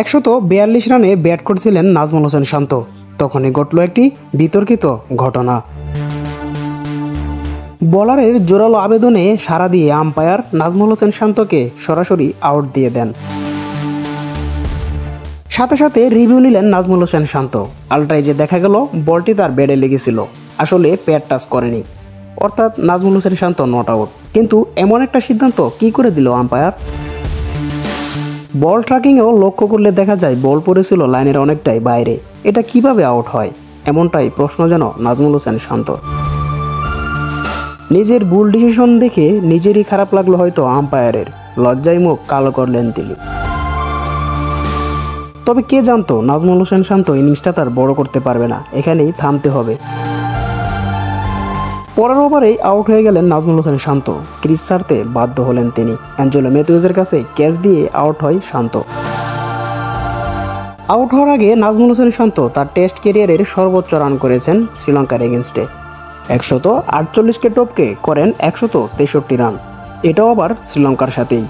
142 রানে ব্যাট করছিলেন নাজমুল হোসেন শান্ত, তখনই ঘটল একটি বিতর্কিত ঘটনা। বোলারের জোরালো আবেদনে সাড়া দিয়ে আম্পায়ার নাজমুল হোসেন শান্তকে সরাসরি আউট দিয়ে দেন। সাথে সাথে রিভিউ নিলেন নাজমুল হোসেন শান্ত। আলট্রাইজে দেখা গেল বলটি তার ব্যাটে লেগেছিল, আসলে প্যাড টাচ করেনি, অর্থাৎ নাজমুল হোসেন শান্ত নট আউট। কিন্তু এমন একটা সিদ্ধান্ত কি করে দিল আম্পায়ার? বল ট্র্যাকিংয়েও লক্ষ্য করলে দেখা যায় বল পড়েছিল লাইনের অনেকটাই বাইরে। এটা কিভাবে আউট হয়? এমনটাই প্রশ্ন যেন নাজমুল হোসেন শান্ত। নিজের ভুল ডিসিশন দেখে নিজেরই খারাপ লাগলো হয়তো আম্পায়ারের, লজ্জায় মুখ কালো করলেন তিনি। তবে কে জানতো নাজমুল হোসেন শান্ত ইনিংসটা তার বড় করতে পারবে না, এখানেই থামতে হবে। পরের ওভারেই আউট হয়ে গেলেন নাজমুল হোসেন শান্ত, ক্রিজ ছাড়তে বাধ্য হলেন তিনি। অ্যাঞ্জেলো ম্যাথিউজের কাছে ক্যাচ দিয়ে আউট হয় শান্ত। আউট হওয়ার আগে নাজমুল হোসেন শান্ত তার টেস্ট ক্যারিয়ারের সর্বোচ্চ রান করেছেন শ্রীলঙ্কার এগেনস্টে। 148কে টপকে করেন 163 রান, এটাও আবার শ্রীলঙ্কার সাথেই।